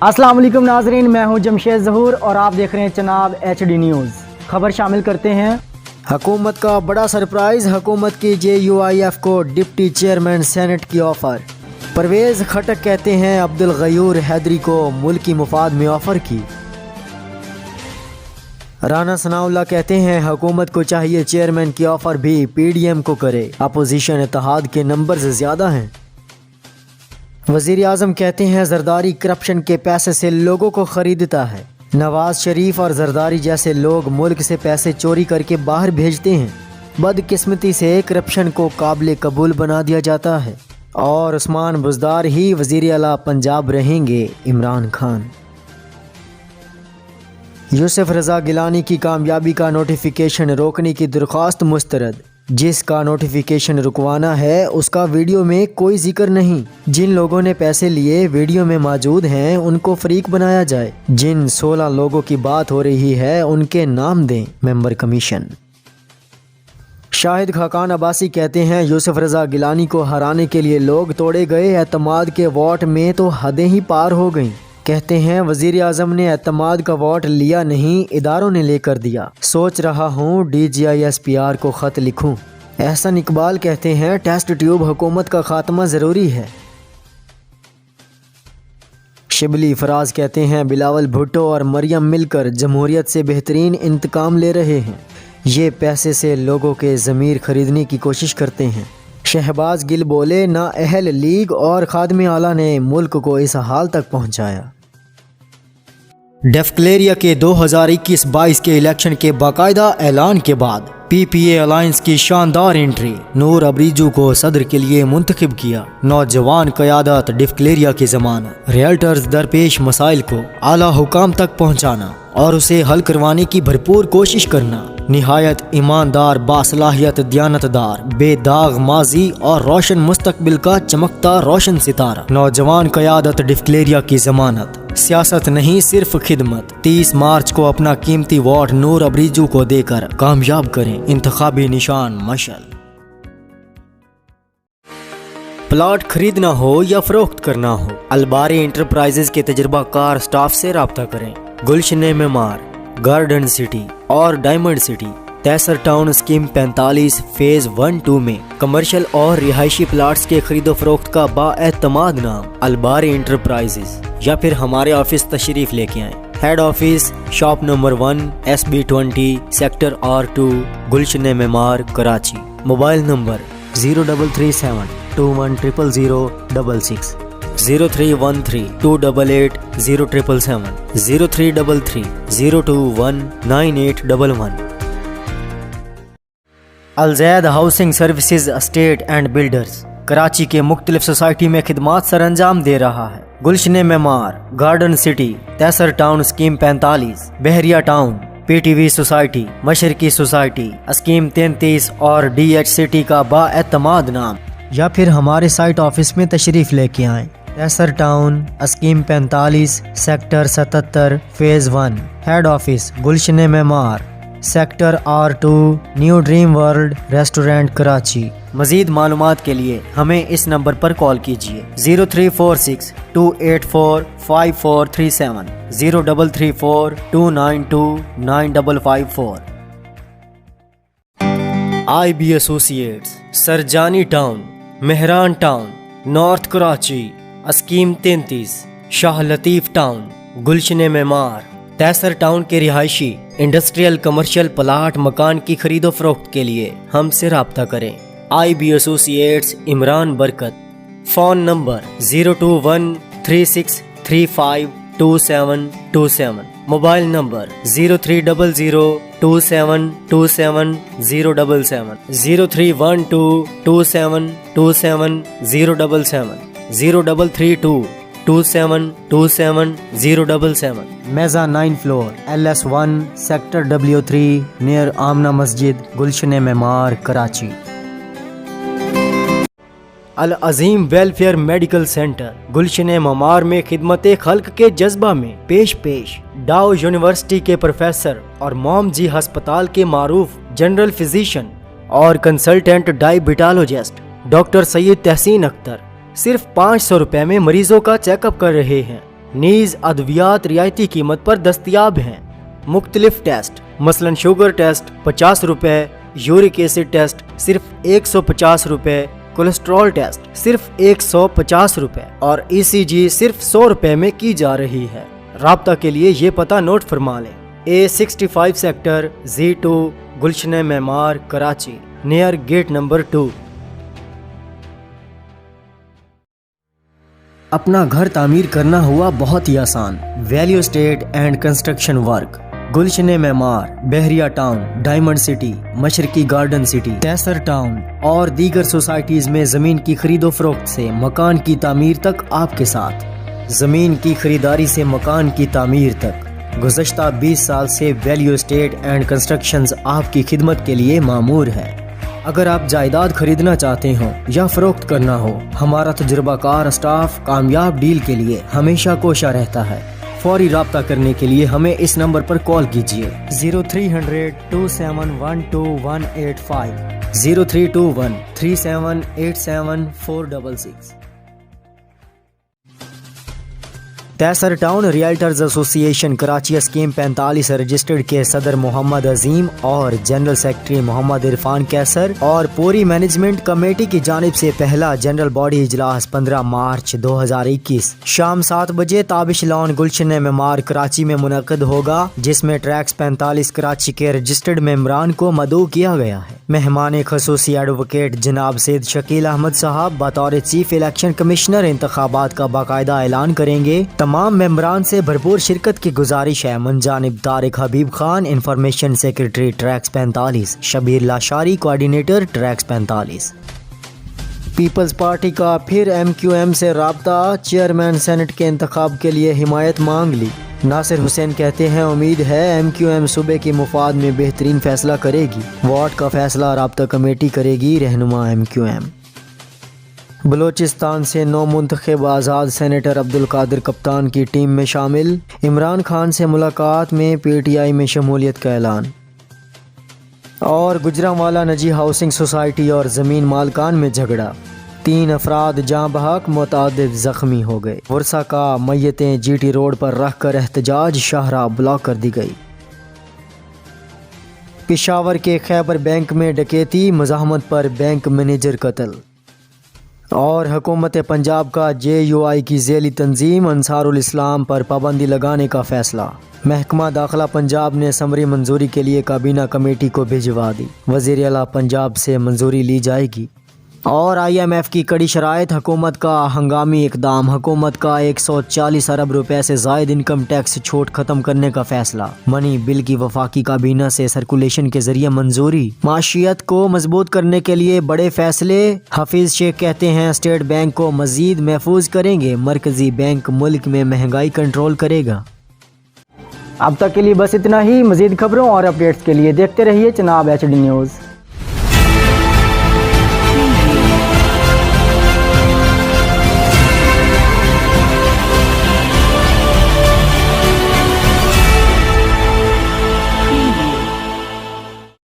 अस्सलाम वालेकुम नाजरीन, मैं हूं जमशेद ज़हूर और आप देख रहे हैं चनाब HD न्यूज़। खबर शामिल करते हैं। हुकूमत का बड़ा सरप्राइज, हुकूमत की JUIF को डिप्टी चेयरमैन सेनेट की ऑफर। परवेज़ खटक कहते हैं अब्दुल गयूर हैदरी को मुल्की मुफाद में ऑफर की। राना सनाउल्लाह कहते हैं हुकूमत को चाहिए चेयरमैन की ऑफर भी PDM को करे, अपोजिशन इत्तेहाद के नंबर्स ज़्यादा हैं। वज़ीर आज़म कहते हैं जरदारी करप्शन के पैसे से लोगों को ख़रीदता है। नवाज शरीफ और जरदारी जैसे लोग मुल्क से पैसे चोरी करके बाहर भेजते हैं। बदकिस्मती से करप्शन को काबिल कबूल बना दिया जाता है और उस्मान बुज़दार ही वज़ीर आला पंजाब रहेंगे। इमरान खान। यूसुफ रज़ा गिलानी की कामयाबी का नोटिफिकेशन रोकने की दरख्वास्त मुस्तरद। जिसका नोटिफिकेशन रुकवाना है उसका वीडियो में कोई जिक्र नहीं। जिन लोगों ने पैसे लिए वीडियो में मौजूद हैं उनको फरीक बनाया जाए। जिन 16 लोगों की बात हो रही है उनके नाम दें मेंबर कमीशन। शाहिद खाकान अब्बासी कहते हैं यूसुफ रज़ा गिलानी को हराने के लिए लोग तोड़े गए, एतमाद के वोट में तो हदें ही पार हो गईं। कहते हैं वज़ीर आज़म ने एतमाद का वोट लिया नहीं, इदारों ने लेकर दिया। सोच रहा हूँ DGISPR को ख़त लिखूँ। एहसन इकबाल कहते हैं टेस्ट ट्यूब हुकूमत का खात्मा ज़रूरी है। शिबली फराज कहते हैं बिलावल भुट्टो और मरियम मिलकर जमहूरियत से बेहतरीन इंतकाम ले रहे हैं। ये पैसे से लोगों के ज़मीर खरीदने की कोशिश करते हैं। शहबाज गिल बोले ना अहल लीग और खादमे आला ने मुल्क को इस हाल तक पहुंचाया। डेफक्लेरिया के 2021-22 के इलेक्शन के बाकायदा ऐलान के बाद PPA अलायंस की शानदार एंट्री। नूर अब्रीजू को सदर के लिए मुंतखब किया। नौजवान क़यादत डिफक्लेरिया की ज़मानत। रियल्टर्स दरपेश मसाइल को आला हुकाम तक पहुँचाना और उसे हल करवाने की भरपूर कोशिश करना। निहायत ईमानदार, बासलाहियत, दयानतदार, बेदाग माजी और रोशन मुस्तकबिल का चमकता रोशन सितारा। नौजवान क़यादत डिफक्लेरिया की ज़मानत। सियासत नहीं सिर्फ खिदमत। 30 मार्च को अपना कीमती वोट नूर अब्रीजू को देकर कामयाब करें। इंतखाबी निशान मशल। प्लॉट खरीदना हो या फरोख्त करना हो, अलबारी इंटरप्राइजेज के तजुर्बाकार स्टाफ से राब्ता करें। गुलशन मेमार, गार्डन सिटी और diamond city, Taiser town scheme 45 phase 1-2 में कमर्शियल और रिहायशी प्लाट्स के खरीदो फरोख्त का बाएतमाद नाम अलबारी इंटरप्राइजेज। या फिर हमारे ऑफिस तशरीफ लेके आएं। Head office shop number 1 SB20 sector R2 Gulshan Memar Karachi. Mobile number 0337 21000066 0313-288-0777 0333-021-9811। Al Zaid housing services estate and builders Karachi के मुख्तलिफ सोसाइटी में खिदमात सर अंजाम दे रहा है। Gulshan Memar, garden city, Taiser town scheme 45, Bahria town, PTV society, Mashriqi society, scheme 33 और DH सिटी का बाएतमाद नाम। या फिर हमारे साइट ऑफिस में तशरीफ लेके आएं। Taiser town scheme 45 sector 77 phase 1। Head office Gulshan Memar, sector R2 new dream world restaurant Karachi. मजीद मालूमात के लिए हमें इस नंबर पर कॉल कीजिए 0346-284-5437 0334-292-9554। IB associates, Surjani town, Mehran town, north Karachi, scheme 33, Shah Latif town, Gulshan Memar, Taiser town के रिहायशी इंडस्ट्रियल कमर्शियल प्लाट मकान की खरीदो फरोख्त के लिए हमसे राब्ता करें। IB associates, Imran Barkat. Phone number 02136352727। Mobile number 030027270777 031227270777 033227270777। मेज़ा 9 floor LS1 sector W3 near Amna मस्जिद Gulshan Memar Karachi. Al Azeem welfare medical centre Gulshan Memar में खिदमत खल्क के जज्बा में पेश डाउ यूनिवर्सिटी के प्रोफेसर और मॉम जी हस्पताल के मारूफ जनरल फिजिशियन और कंसल्टेंट डायबिटोलॉजिस्ट डॉक्टर सैयद तहसीन अख्तर सिर्फ 500 रुपए में मरीजों का चेकअप कर रहे हैं। نیز ادویات رعایتی قیمت پر دستیاب ہیں۔ مختلف ٹیسٹ مثلاً شوگر ٹیسٹ 50 روپے، یورک ایسڈ ٹیسٹ صرف 150 روپے، کولیسٹرول ٹیسٹ صرف 150 روپے اور ECG صرف 100 روپے میں کی جا رہی ہے۔ رابطہ کے لیے یہ پتہ نوٹ فرما لیں: A65 سیکٹر Z2 گلشن معمار کراچی، نیئر گیٹ نمبر 2۔ اپنا گھر تعمیر کرنا ہوا بہت ہی آسان۔ Value estate and construction work, Gulshan Memar, Bahria town, diamond city, Mashriqi garden city, Taiser town اور دیگر سوسائٹیز میں زمین کی خرید و فروخت سے مکان کی تعمیر تک آپ کے ساتھ۔ زمین کی خریداری سے مکان کی تعمیر تک گزشتہ 20 سال سے ویلیو اسٹیٹ اینڈ کنسٹرکشنز آپ کی خدمت کے لیے مامور ہے۔ اگر آپ جائیداد خریدنا چاہتے ہوں یا فروخت کرنا ہو، ہمارا تجربہ کار اسٹاف کامیاب ڈیل کے لیے ہمیشہ کوشاں رہتا ہے۔ فوری رابطہ کرنے کے لیے ہمیں اس نمبر پر کال کیجیے 0300 2712185 0321 3787 466۔ تیسر ٹاؤن ریئلٹرز ایسوسی ایشن کراچی اسکیم 45 رجسٹرڈ کے صدر محمد عظیم اور جنرل سیکرٹری محمد عرفان کیسر اور پوری مینجمنٹ کمیٹی کی جانب سے پہلا جنرل باڈی اجلاس 15 مارچ 2021 شام 7 بجے تابش لان گلشن معمار کراچی میں منعقد ہوگا، جس میں ٹریکس 45 کراچی کے رجسٹرڈ ممبران کو مدعو کیا گیا ہے۔ مہمان خصوصی ایڈوکیٹ جناب سید شکیل احمد صاحب بطور چیف الیکشن کمشنر انتخابات کا باقاعدہ اعلان کریں گے۔ تمام ممبران سے بھرپور شرکت کی گزارش ہے۔ من جانب طارق حبیب خان، انفارمیشن سیکرٹری ٹریکس 45، شبیر لاشاری، کوارڈینیٹر ٹریکس 45۔ پیپلز پارٹی کا پھر MQM سے رابطہ، چیئرمین سینٹ کے انتخاب کے لیے حمایت مانگ لی۔ ناصر حسین کہتے ہیں امید ہے MQM صوبے کے مفاد میں بہترین فیصلہ کرے گی۔ وارڈ کا فیصلہ رابطہ کمیٹی کرے گی، رہنما MQM۔ بلوچستان سے نو منتخب آزاد سینیٹر عبدالقادر کپتان کی ٹیم میں شامل۔ عمران خان سے ملاقات میں PTI میں شمولیت کا اعلان۔ اور گجرانوالہ نجی ہاؤسنگ سوسائٹی اور زمین مالکان میں جھگڑا، 3 افراد جاں بحق متعدد زخمی ہو گئے۔ ورثہ کا میتیں GT روڈ پر رکھ کر احتجاج، شاہراہ بلاک کر دی گئی۔ پشاور کے خیبر بینک میں ڈکیتی، مزاحمت پر بینک مینیجر قتل۔ اور حکومت پنجاب کا JUI کی ذیلی تنظیم انصار الاسلام پر پابندی لگانے کا فیصلہ۔ محکمہ داخلہ پنجاب نے سمری منظوری کے لیے کابینہ کمیٹی کو بھجوا دی، وزیر اعلیٰ پنجاب سے منظوری لی جائے گی۔ اور IMF کی کڑی شرائط، حکومت کا ہنگامی اقدام، حکومت کا 140 ارب روپے سے زائد انکم ٹیکس چھوٹ ختم کرنے کا فیصلہ۔ منی بل کی وفاقی کابینہ سے سرکولیشن کے ذریعے منظوری۔ معیشت کو مضبوط کرنے کے لیے بڑے فیصلے، حفیظ شیخ کہتے ہیں اسٹیٹ بینک کو مزید محفوظ کریں گے، مرکزی بینک ملک میں مہنگائی کنٹرول کرے گا۔ اب تک کے لیے بس اتنا ہی۔ مزید خبروں اور اپڈیٹس کے لیے دیکھتے رہیے چناب HD نیوز۔